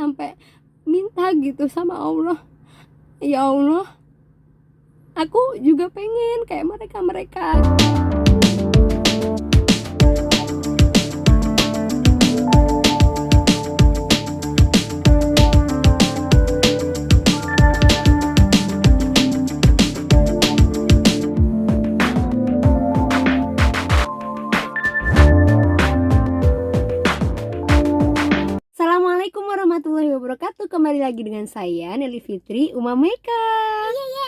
sampai minta gitu sama Allah, ya Allah, aku juga pengen kayak mereka. Assalamualaikum warahmatullahi wabarakatuh. Kembali lagi dengan saya Nelly Fitri Umameka.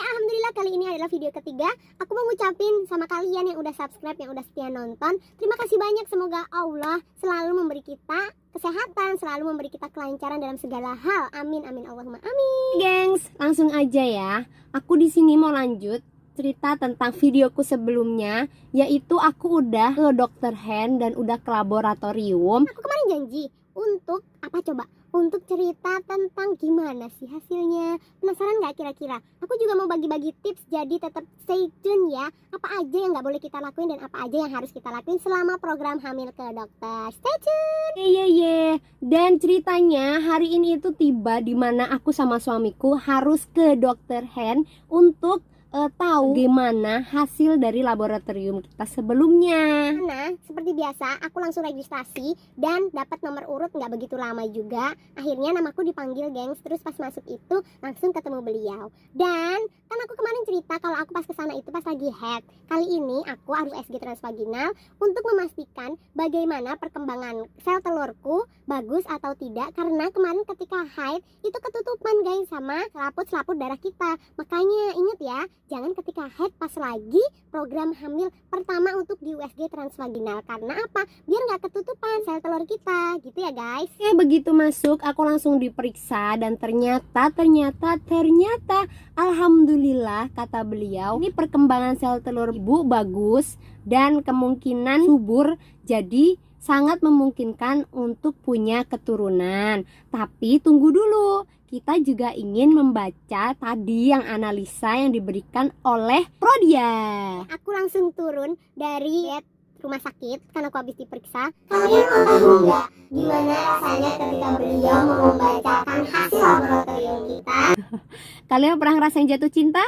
Alhamdulillah kali ini adalah video ketiga. Aku mau ngucapin sama kalian yang udah subscribe, yang udah setia nonton, terima kasih banyak. Semoga Allah selalu memberi kita kesehatan, selalu memberi kita kelancaran dalam segala hal. Amin amin Allahumma amin. Gengs, langsung aja ya. Aku di sini mau lanjut cerita tentang videoku sebelumnya, yaitu aku udah ke dokter hand dan udah ke laboratorium. Aku kemarin janji untuk apa coba? Untuk cerita tentang gimana sih hasilnya. Penasaran gak kira-kira? Aku juga mau bagi-bagi tips, jadi tetap stay tune ya. Apa aja yang gak boleh kita lakuin dan apa aja yang harus kita lakuin selama program hamil ke dokter. Stay tune. Dan ceritanya hari ini itu tiba di mana aku sama suamiku harus ke dokter hand untuk tahu gimana hasil dari laboratorium kita sebelumnya. Nah, seperti biasa aku langsung registrasi dan dapat nomor urut nggak begitu lama juga. Akhirnya namaku dipanggil, gengs. Terus pas masuk itu langsung ketemu beliau. Dan kan aku kemarin cerita kalau aku pas kesana itu pas lagi head. Kali ini aku harus SG transvaginal untuk memastikan bagaimana perkembangan sel telurku, bagus atau tidak. Karena kemarin ketika haid itu ketutupan guys sama selaput-selaput darah kita. Makanya inget ya, jangan ketika haid pas lagi program hamil pertama untuk di USG transvaginal. Karena apa? Biar nggak ketutupan sel telur kita, gitu ya guys. Begitu masuk aku langsung diperiksa dan ternyata alhamdulillah kata beliau, ini perkembangan sel telur ibu bagus dan kemungkinan subur, jadi sangat memungkinkan untuk punya keturunan. Tapi tunggu dulu, kita juga ingin membaca tadi yang analisa yang diberikan oleh Prodia. Aku langsung turun dari bed rumah sakit karena aku habis diperiksa. Kalian mau tahu nggak gimana rasanya ketika beliau membacakan hasil laboratorium kita? Kalian pernah ngerasain jatuh cinta?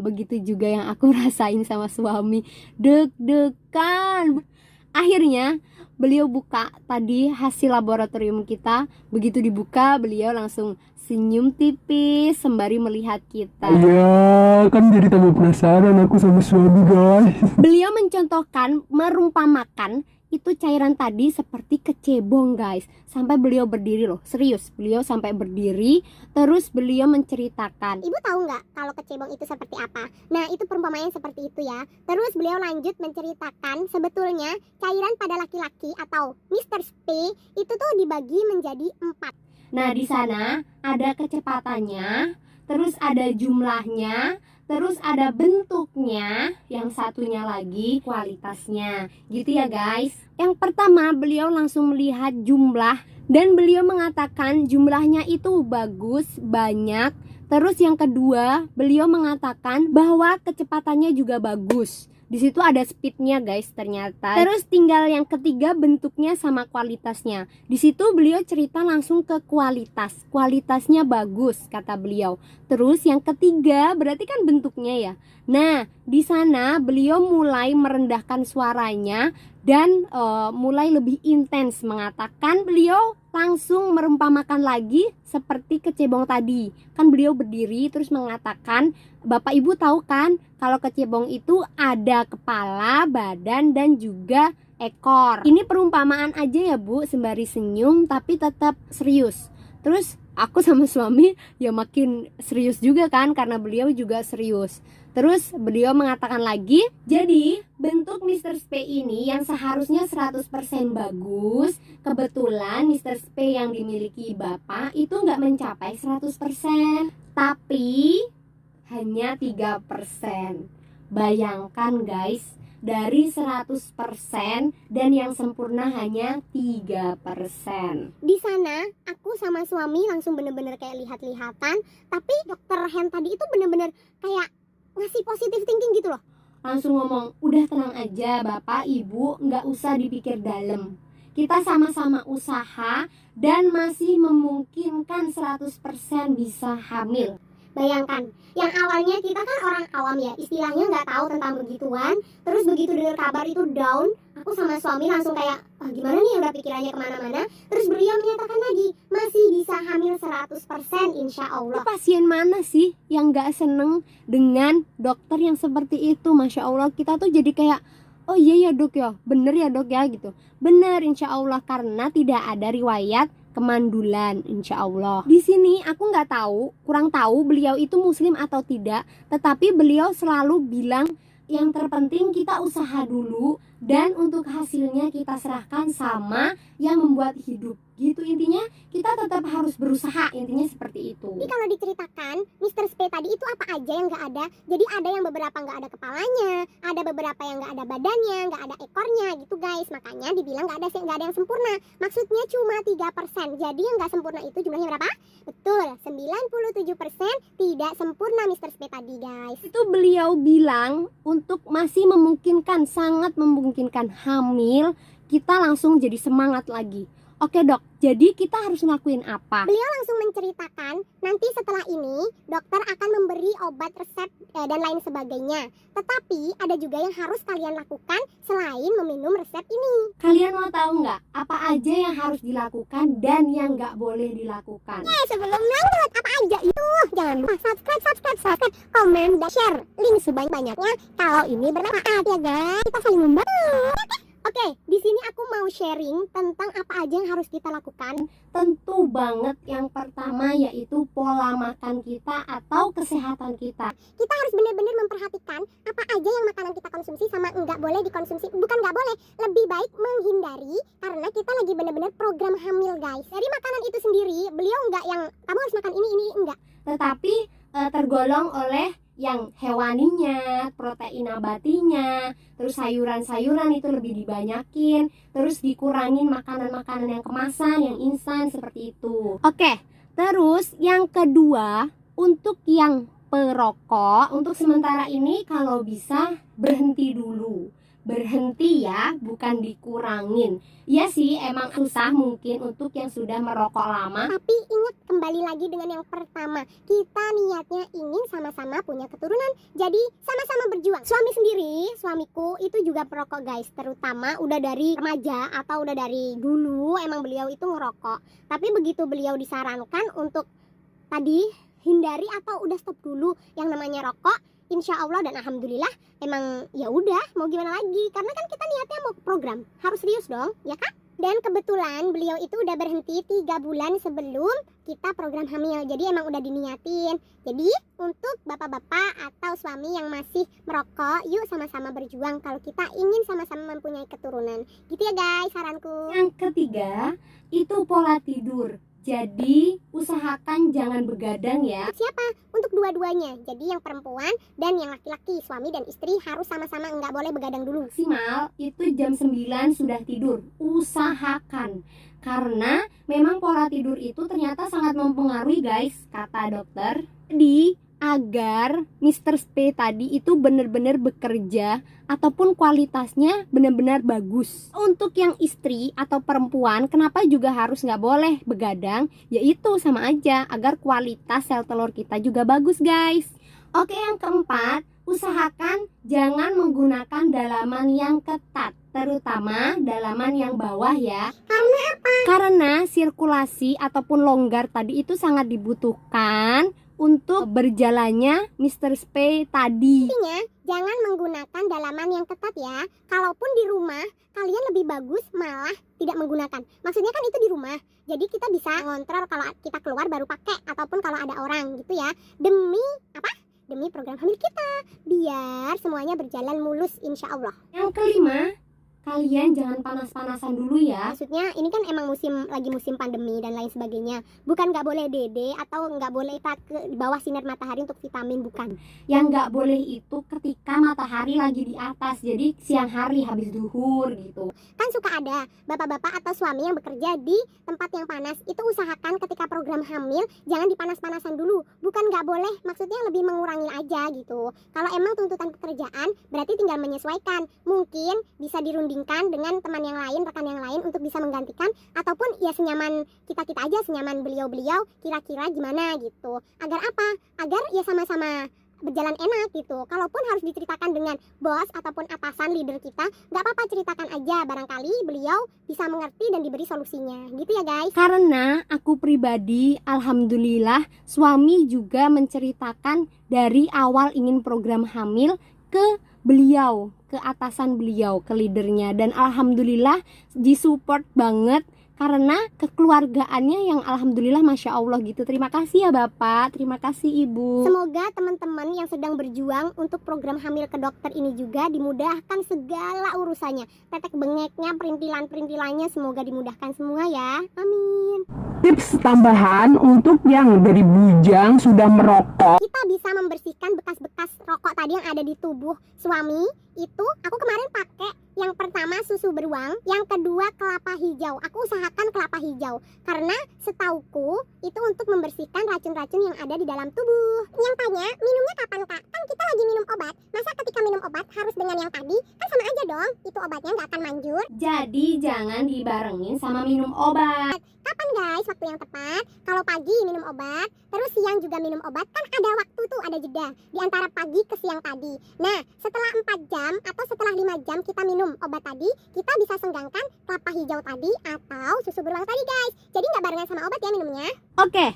Begitu juga yang aku rasain sama suami. Deg-degan. Akhirnya beliau buka tadi hasil laboratorium kita. Begitu dibuka, beliau langsung senyum tipis sembari melihat kita. Iya, kan jadi tambah penasaran aku sama suami, guys. Beliau mencontohkan, merumpamakan itu cairan tadi seperti kecebong, guys. Sampai beliau berdiri loh, serius. Beliau sampai berdiri, terus beliau menceritakan. Ibu tahu nggak kalau kecebong itu seperti apa? Nah, itu perumpamaan seperti itu ya. Terus beliau lanjut menceritakan sebetulnya cairan pada laki-laki atau Mr. Sp itu tuh dibagi menjadi 4. Nah, di sana ada kecepatannya, terus ada jumlahnya, terus ada bentuknya, yang satunya lagi kualitasnya. Gitu ya guys. Yang pertama beliau langsung melihat jumlah dan beliau mengatakan jumlahnya itu bagus, banyak. Terus yang kedua beliau mengatakan bahwa kecepatannya juga bagus. Di situ ada speednya guys ternyata. Terus tinggal yang ketiga bentuknya sama kualitasnya. Di situ beliau cerita langsung ke kualitas. Kualitasnya bagus kata beliau. Terus yang ketiga berarti kan bentuknya ya. Nah, di sana beliau mulai merendahkan suaranya dan mulai lebih intens mengatakan. Beliau langsung merumpamakan lagi seperti kecebong tadi. Kan beliau berdiri terus mengatakan, Bapak Ibu tahu kan kalau kecebong itu ada kepala, badan dan juga ekor. Ini perumpamaan aja ya Bu, sembari senyum tapi tetap serius. Terus aku sama suami ya makin serius juga kan karena beliau juga serius. Terus beliau mengatakan lagi, jadi bentuk Mr. Sp ini yang seharusnya 100% bagus, kebetulan Mr. Sp yang dimiliki Bapak itu nggak mencapai 100%, tapi hanya 3%. Bayangkan guys, dari 100% dan yang sempurna hanya 3%. Di sana aku sama suami langsung bener-bener kayak lihat-lihatan, tapi dokter hand tadi itu bener-bener kayak ngasih positive thinking gitu loh. Langsung ngomong, udah tenang aja Bapak Ibu, nggak usah dipikir dalam. Kita sama-sama usaha dan masih memungkinkan 100% bisa hamil. Bayangkan, yang awalnya kita kan orang awam ya, istilahnya nggak tahu tentang begituan. Terus begitu dengar kabar itu down, aku sama suami langsung kayak, gimana nih, udah pikirannya kemana-mana. Terus beliau menyatakan lagi, masih bisa hamil 100% insya Allah. Pasien mana sih yang gak seneng dengan dokter yang seperti itu? Masya Allah, kita tuh jadi kayak, oh iya ya dok ya, bener ya dok ya gitu. Bener insya Allah, karena tidak ada riwayat kemandulan insya Allah. Di sini aku nggak tahu, kurang tahu beliau itu muslim atau tidak, tetapi beliau selalu bilang yang terpenting kita usaha dulu dan untuk hasilnya kita serahkan sama yang membuat hidup. Gitu intinya, kita tetap harus berusaha, intinya seperti itu. Jadi kalau diceritakan, Mr. Sp tadi itu apa aja yang nggak ada. Jadi ada yang beberapa nggak ada kepalanya, ada beberapa yang nggak ada badannya, nggak ada ekornya gitu guys. Makanya dibilang nggak ada yang sempurna. Maksudnya cuma 3%. Jadi yang nggak sempurna itu jumlahnya berapa? Betul, 97% tidak sempurna Mr. Sp tadi guys. Itu beliau bilang untuk masih memungkinkan, sangat memungkinkan hamil, kita langsung jadi semangat lagi. Oke dok, jadi kita harus ngelakuin apa? Beliau langsung menceritakan, nanti setelah ini dokter akan memberi obat resep dan lain sebagainya. Tetapi ada juga yang harus kalian lakukan selain meminum resep ini. Kalian mau tahu nggak apa aja yang harus dilakukan dan yang nggak boleh dilakukan? Sebelum lanjut, apa aja itu? Jangan lupa subscribe, komen, dan share link sebanyak-banyaknya. Kalau ini bermanfaat ya guys, kita saling membantu. Oke, di sini aku mau sharing tentang apa aja yang harus kita lakukan. Tentu banget yang pertama yaitu pola makan kita atau kesehatan kita. Kita harus benar-benar memperhatikan apa aja yang makanan kita konsumsi sama nggak boleh dikonsumsi. Bukan nggak boleh, lebih baik menghindari karena kita lagi benar-benar program hamil guys. Dari makanan itu sendiri, beliau nggak yang kamu harus makan ini, enggak. Tetapi tergolong oleh yang hewaninya, protein nabatinya, terus sayuran-sayuran itu lebih dibanyakin, terus dikurangin makanan-makanan yang kemasan, yang instan seperti itu. Oke, terus yang kedua, untuk yang perokok, untuk sementara ini kalau bisa berhenti dulu. Berhenti ya, bukan dikurangin. Ya sih, emang susah mungkin untuk yang sudah merokok lama. Tapi ingat, kembali lagi dengan yang pertama, kita niatnya ingin sama-sama punya keturunan. Jadi sama-sama berjuang. Suamiku itu juga perokok guys. Terutama udah dari remaja atau udah dari dulu emang beliau itu ngerokok. Tapi begitu beliau disarankan untuk tadi hindari atau udah stop dulu yang namanya rokok, insya Allah dan alhamdulillah emang ya udah mau gimana lagi, karena kan kita niatnya mau program, harus serius dong ya kan. Dan kebetulan beliau itu udah berhenti 3 bulan sebelum kita program hamil, jadi emang udah diniatin. Jadi untuk bapak-bapak atau suami yang masih merokok, yuk sama-sama berjuang kalau kita ingin sama-sama mempunyai keturunan. Gitu ya guys saranku. Yang ketiga itu pola tidur. Jadi usahakan jangan begadang ya. Siapa? Untuk dua-duanya. Jadi yang perempuan dan yang laki-laki, suami dan istri harus sama-sama, nggak boleh begadang dulu. Maksimal itu jam 9 sudah tidur. Usahakan. Karena memang pola tidur itu ternyata sangat mempengaruhi guys, kata dokter. Jadi agar Mr. Sp tadi itu benar-benar bekerja ataupun kualitasnya benar-benar bagus. Untuk yang istri atau perempuan, kenapa juga harus nggak boleh begadang? Yaitu sama aja, agar kualitas sel telur kita juga bagus guys. Oke, yang keempat, usahakan jangan menggunakan dalaman yang ketat, terutama dalaman yang bawah ya. Karena apa? Karena sirkulasi ataupun longgar tadi itu sangat dibutuhkan untuk berjalannya Mr. Sp tadi. Intinya, jangan menggunakan dalaman yang ketat ya. Kalaupun di rumah, kalian lebih bagus malah tidak menggunakan. Maksudnya kan itu di rumah. Jadi kita bisa ngontrol kalau kita keluar baru pakai, ataupun kalau ada orang gitu ya. Demi apa? Demi program hamil kita. Biar semuanya berjalan mulus insya Allah. Yang kelima, kalian jangan panas-panasan dulu ya. Maksudnya ini kan emang lagi musim pandemi dan lain sebagainya. Bukan nggak boleh dede atau nggak boleh ke bawah sinar matahari untuk vitamin, bukan. Yang nggak boleh itu ketika matahari lagi di atas, jadi siang hari habis duhur gitu. Kan suka ada bapak-bapak atau suami yang bekerja di tempat yang panas. Itu usahakan ketika program hamil jangan dipanas-panasan dulu. Bukan nggak boleh, maksudnya lebih mengurangi aja gitu. Kalau emang tuntutan pekerjaan berarti tinggal menyesuaikan. Mungkin bisa dirunding membandingkan dengan teman yang lain, rekan yang lain untuk bisa menggantikan, ataupun ya senyaman kita aja, senyaman beliau-beliau kira-kira gimana gitu. Agar apa? Agar ya sama-sama berjalan enak gitu. Kalaupun harus diceritakan dengan bos ataupun atasan leader kita, nggak apa-apa, ceritakan aja, barangkali beliau bisa mengerti dan diberi solusinya gitu ya guys. Karena aku pribadi, alhamdulillah, suami juga menceritakan dari awal ingin program hamil ke beliau, ke atasan beliau, ke leadernya, dan alhamdulillah disupport banget. Karena kekeluargaannya yang alhamdulillah Masya Allah gitu. Terima kasih ya Bapak, terima kasih Ibu. Semoga teman-teman yang sedang berjuang untuk program hamil ke dokter ini juga dimudahkan segala urusannya. Tetek bengeknya, perintilan-perintilannya semoga dimudahkan semua ya. Amin. Tips tambahan untuk yang dari bujang sudah merokok. Kita bisa membersihkan bekas-bekas rokok tadi yang ada di tubuh suami. Itu aku kemarin pakai yang pertama susu beruang, yang kedua kelapa hijau. Aku usahakan kelapa hijau karena setauku itu untuk membersihkan racun-racun yang ada di dalam tubuh. Yang tanya, minumnya kapan Kak? Kan kita lagi minum obat. Masa ketika minum obat harus dengan yang tadi? Kan sama aja dong, itu obatnya nggak akan manjur. Jadi jangan dibarengin sama minum obat. Kapan guys waktu yang tepat? Kalau pagi minum obat, terus siang juga minum obat, kan ada waktu tuh, ada jeda di antara pagi ke siang tadi. Nah, setelah 4 jam atau setelah 5 jam kita minum obat tadi, kita bisa senggangkan kelapa hijau tadi atau susu beruang tadi guys. Jadi nggak barengan sama obat ya minumnya. Oke,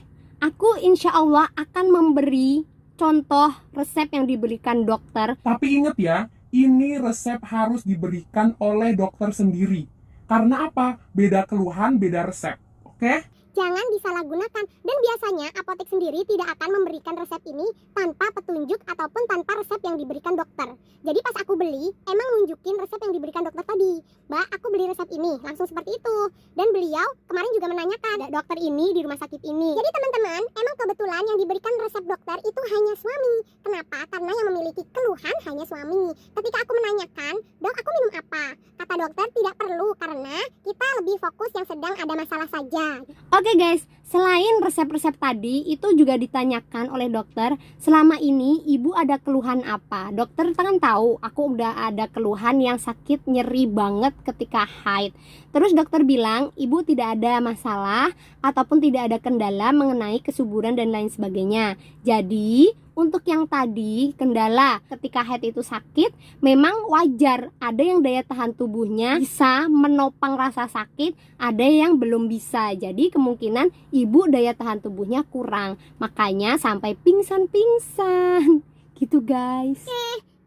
aku insya Allah akan memberi contoh resep yang diberikan dokter. Tapi ingat ya, ini resep harus diberikan oleh dokter sendiri. Karena apa? Beda keluhan, beda resep. Oke? Jangan disalahgunakan, dan biasanya apotek sendiri tidak akan memberikan resep ini tanpa petunjuk ataupun tanpa resep yang diberikan dokter. Jadi pas aku beli, emang nunjukin resep yang diberikan dokter tadi. Mbak, aku beli resep ini, langsung seperti itu. Dan beliau kemarin juga menanyakan, ada dokter ini di rumah sakit ini. Jadi teman-teman, emang kebetulan yang diberikan resep dokter itu hanya suami. Kenapa? Karena yang memiliki keluhan hanya suami. Ketika aku menanyakan, dok aku minum apa? Kata dokter tidak perlu karena kita lebih fokus yang sedang ada masalah saja. Oke guys, selain resep-resep tadi itu juga ditanyakan oleh dokter, selama ini ibu ada keluhan apa? Dokter kan tahu aku udah ada keluhan yang sakit nyeri banget ketika haid. Terus dokter bilang ibu tidak ada masalah ataupun tidak ada kendala mengenai kesuburan dan lain sebagainya. Jadi untuk yang tadi kendala ketika haid itu sakit, memang wajar. Ada yang daya tahan tubuhnya bisa menopang rasa sakit, ada yang belum bisa. Jadi kemungkinan ibu daya tahan tubuhnya kurang, makanya sampai pingsan-pingsan gitu guys.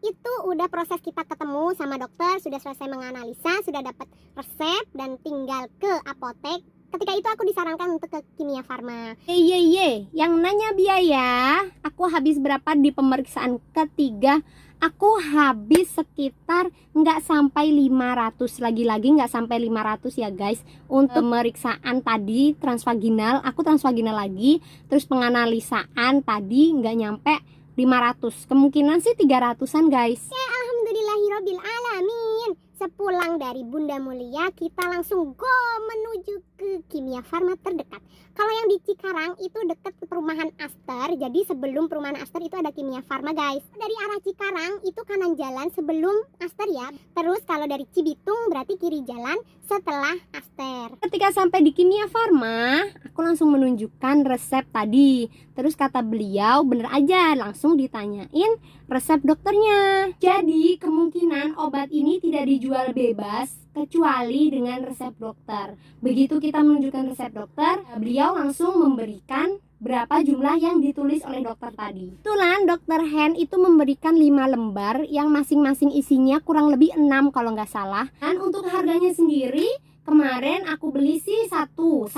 Itu udah proses kita ketemu sama dokter, sudah selesai menganalisa, sudah dapat resep dan tinggal ke apotek. Ketika itu aku disarankan untuk ke Kimia Farma. Yang nanya biaya, aku habis berapa di pemeriksaan ketiga? Aku habis sekitar nggak sampai 500, lagi-lagi nggak sampai 500 ya guys. Untuk pemeriksaan tadi transvaginal, aku transvaginal lagi, terus penganalisaan tadi nggak nyampe 500, kemungkinan sih 300-an guys. Alhamdulillahirabbil alamin. Sepulang dari Bunda Mulia, kita langsung go menuju ke Kimia Farma terdekat. Kalau yang di Cikarang itu dekat perumahan Aster, jadi sebelum perumahan Aster itu ada Kimia Farma guys. Dari arah Cikarang itu kanan jalan sebelum Aster ya. Terus kalau dari Cibitung berarti kiri jalan setelah Aster. Ketika sampai di Kimia Farma, aku langsung menunjukkan resep tadi. Terus kata beliau, bener aja, langsung ditanyain resep dokternya. Jadi kemungkinan obat ini tidak dijual bebas kecuali dengan resep dokter. Begitu kita menunjukkan resep dokter, beliau langsung memberikan berapa jumlah yang ditulis oleh dokter tadi. Kebetulan dokter Hen itu memberikan 5 lembar yang masing-masing isinya kurang lebih 6 kalau nggak salah. Dan untuk harganya sendiri, kemarin aku beli sih satu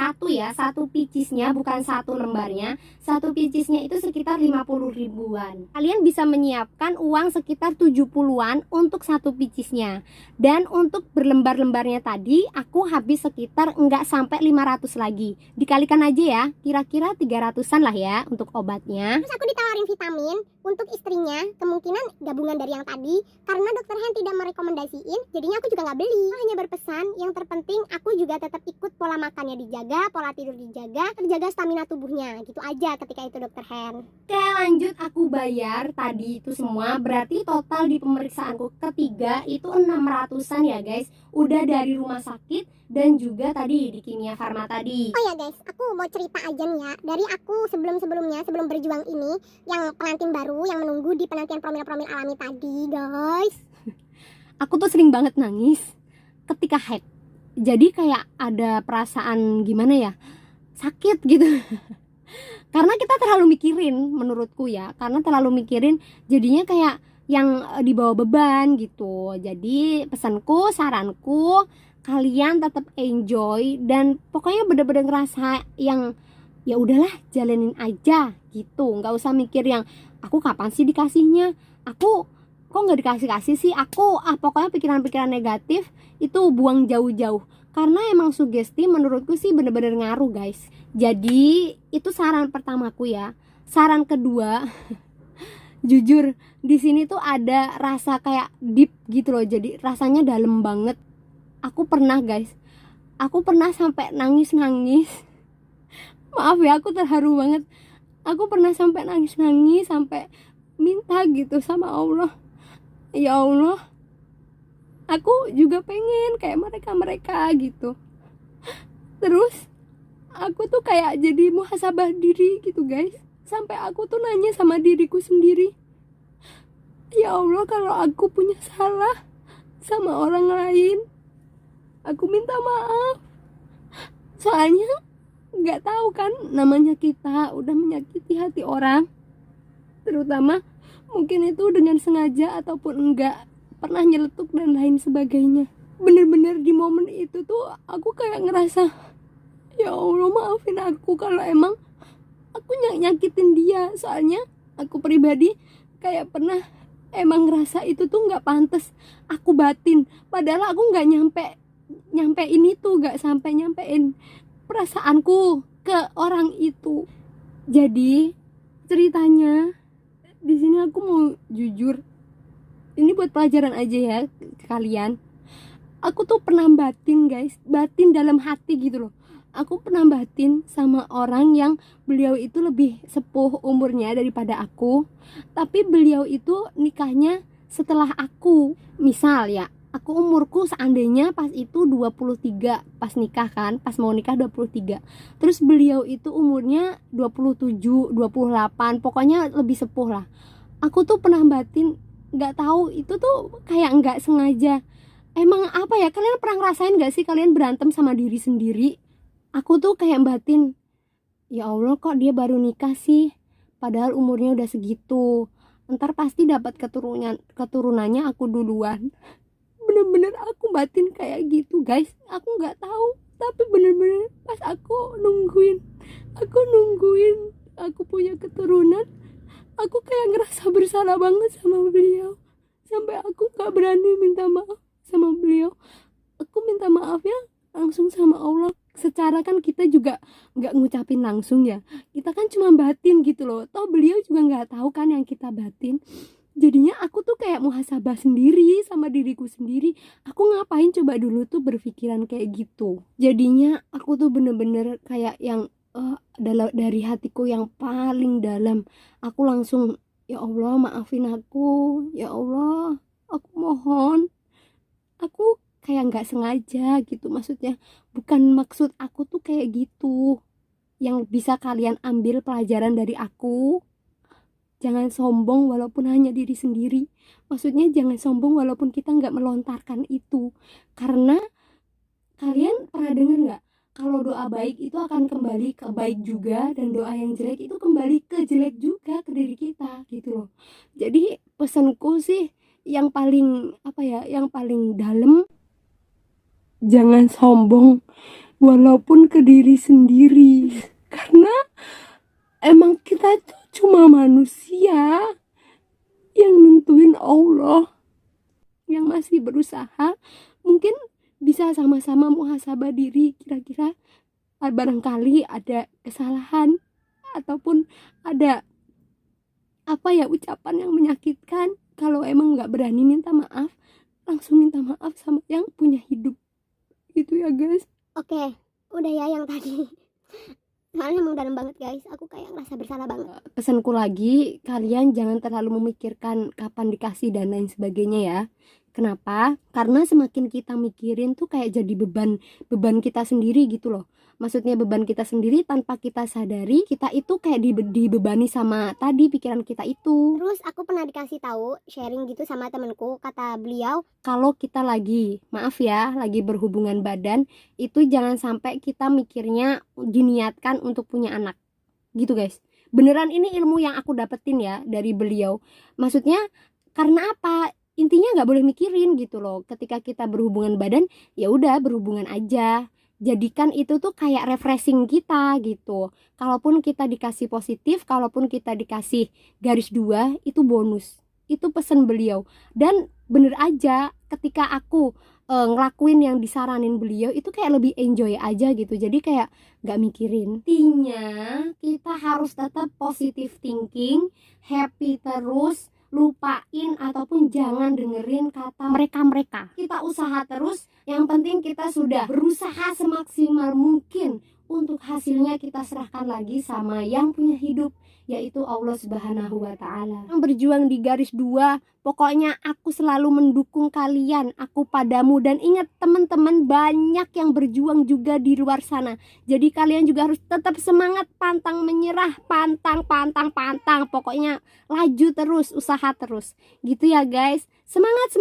picisnya, bukan satu lembarnya. Satu picisnya itu sekitar 50 ribuan. Kalian bisa menyiapkan uang sekitar 70-an untuk satu picisnya. Dan untuk berlembar-lembarnya tadi aku habis sekitar nggak sampai 500 lagi. Dikalikan aja ya, kira-kira 300-an lah ya untuk obatnya. Terus aku ditawarin nawarin vitamin untuk istrinya, kemungkinan gabungan dari yang tadi. Karena dokter Han tidak merekomendasiin, jadinya aku juga nggak beli. Aku hanya berpesan, yang terpenting aku juga tetap ikut pola makannya dijaga, pola tidur dijaga, terjaga stamina tubuhnya. Gitu aja ketika itu dokter Han. Oke, lanjut, aku bayar tadi itu semua. Berarti total di pemeriksaanku ketiga itu 600-an ya guys. Udah dari rumah sakit dan juga tadi di Kimia Farma tadi. Oh ya guys, aku mau cerita aja nih ya. Dari aku sebelum-sebelumnya, sebelum berjuang ini, yang pengantin baru yang menunggu di penantian promil-promil alami tadi guys. Aku tuh sering banget nangis ketika haid. Jadi kayak ada perasaan gimana ya, sakit gitu. Karena kita terlalu mikirin, menurutku ya. Karena terlalu mikirin, jadinya kayak yang dibawa beban gitu. Jadi pesanku, saranku, kalian tetap enjoy dan pokoknya bener-bener ngerasa yang ya udahlah, jalanin aja gitu. Nggak usah mikir yang aku kapan sih dikasihnya, aku kok nggak dikasih sih, aku pokoknya pikiran-pikiran negatif itu buang jauh-jauh. Karena emang sugesti menurutku sih bener-bener ngaruh guys. Jadi itu saran pertamaku ya. Saran kedua, jujur di sini tuh ada rasa kayak deep gitu loh. Jadi rasanya dalam banget. Aku pernah guys, aku pernah sampai nangis-nangis. Maaf ya, aku terharu banget. Aku pernah sampai nangis-nangis, sampai minta gitu sama Allah, ya Allah, aku juga pengen kayak mereka gitu. Terus aku tuh kayak jadi muhasabah diri gitu guys. Sampai aku tuh nanya sama diriku sendiri, ya Allah, kalau aku punya salah sama orang lain, aku minta maaf. Soalnya nggak tahu kan, namanya kita udah menyakiti hati orang, terutama mungkin itu dengan sengaja ataupun enggak, pernah nyeletuk dan lain sebagainya. Bener-bener di momen itu tuh aku kayak ngerasa, ya Allah, maafin aku kalau emang aku nyakitin dia. Soalnya aku pribadi kayak pernah emang ngerasa itu tuh nggak pantas aku batin, padahal aku nggak nyampein itu, nggak sampai nyampein perasaanku ke orang itu. Jadi ceritanya di sini aku mau jujur, ini buat pelajaran aja ya ke kalian. Aku tuh pernah batin guys, batin dalam hati gitu loh. Aku pernah batin sama orang yang beliau itu lebih sepuh umurnya daripada aku, tapi beliau itu nikahnya setelah aku. Misal ya, aku umurku seandainya pas itu 23 pas nikah kan, pas mau nikah 23. Terus beliau itu umurnya 27, 28, pokoknya lebih sepuh lah. Aku tuh pernah batin, nggak tahu itu tuh kayak nggak sengaja. Emang apa ya, kalian pernah ngerasain nggak sih kalian berantem sama diri sendiri? Aku tuh kayak batin, ya Allah, kok dia baru nikah sih, padahal umurnya udah segitu, ntar pasti dapat keturunannya aku duluan. Bener-bener aku batin kayak gitu guys. Aku nggak tahu, tapi bener-bener pas aku nungguin aku punya keturunan, aku kayak ngerasa bersalah banget sama beliau. Sampai aku nggak berani minta maaf sama beliau. Aku minta maafnya langsung sama Allah. Secara kan kita juga nggak ngucapin langsung ya, kita kan cuma batin gitu loh. Toh beliau juga nggak tahu kan yang kita batin. Jadinya aku tuh kayak muhasabah sendiri sama diriku sendiri. Aku ngapain coba dulu tuh berpikiran kayak gitu. Jadinya aku tuh bener-bener kayak yang dari hatiku yang paling dalam, aku langsung, ya Allah, maafin aku, ya Allah, aku mohon. Aku kayak nggak sengaja gitu, maksudnya bukan maksud aku tuh kayak gitu. Yang bisa kalian ambil pelajaran dari aku, jangan sombong walaupun hanya diri sendiri. Maksudnya jangan sombong walaupun kita nggak melontarkan itu. Karena kalian pernah dengar nggak, kalau doa baik itu akan kembali ke baik juga, dan doa yang jelek itu kembali ke jelek juga ke diri kita gitu loh. Jadi pesanku sih yang paling yang paling dalam, jangan sombong walaupun ke diri sendiri. Karena emang kita tuh cuma manusia, yang nentuin Allah, yang masih berusaha. Mungkin bisa sama-sama muhasabah diri, kira-kira barangkali ada kesalahan ataupun ada apa ya, ucapan yang menyakitkan. Kalau emang nggak berani minta maaf, langsung minta maaf sama yang punya hidup. Gitu ya guys. Oke, udah ya yang tadi. Soalnya emang dalam banget guys, aku kayak ngerasa bersalah banget. Pesanku lagi, kalian jangan terlalu memikirkan kapan dikasih dan lain sebagainya ya. Kenapa? Karena semakin kita mikirin tuh kayak jadi beban kita sendiri gitu loh. Maksudnya beban kita sendiri tanpa kita sadari, kita itu kayak dibebani sama tadi pikiran kita itu. Terus aku pernah dikasih tahu sharing gitu sama temenku, kata beliau, Kalau kita lagi, maaf ya, lagi berhubungan badan, itu jangan sampai kita mikirnya diniatkan untuk punya anak. Gitu guys. Beneran ini ilmu yang aku dapetin ya dari beliau. Maksudnya karena apa? Intinya nggak boleh mikirin gitu loh. Ketika kita berhubungan badan, ya udah berhubungan aja. Jadikan itu tuh kayak refreshing kita gitu. Kalaupun kita dikasih positif, kalaupun kita dikasih garis 2, itu bonus. Itu pesan beliau. Dan bener aja ketika aku ngelakuin yang disaranin beliau, itu kayak lebih enjoy aja gitu. Jadi kayak gak mikirin. Intinya kita harus tetap positive thinking, happy terus, lupain ataupun jangan dengerin kata mereka. Kita usaha terus, yang penting kita sudah berusaha semaksimal mungkin. Untuk hasilnya kita serahkan lagi sama yang punya hidup, yaitu Allah Subhanahu wa Ta'ala. Yang berjuang di garis 2, pokoknya aku selalu mendukung kalian, aku padamu. Dan ingat teman-teman, banyak yang berjuang juga di luar sana. Jadi kalian juga harus tetap semangat, pantang menyerah, pantang. Pokoknya laju terus, usaha terus. Gitu ya guys. Semangat.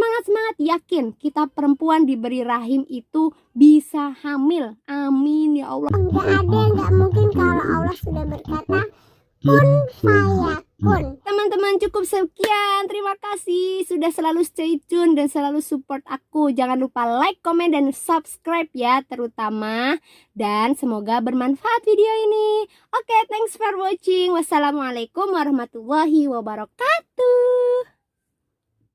Yakin kita perempuan diberi rahim itu bisa hamil. Amin ya Allah. enggak ada yang nggak mungkin kalau Allah sudah berkata kun fayakun. Teman-teman, cukup sekian. Terima kasih sudah selalu stay tune dan selalu support aku. Jangan lupa like, komen, dan subscribe ya terutama. Dan semoga bermanfaat video ini. Oke, thanks for watching. Wassalamualaikum warahmatullahi wabarakatuh.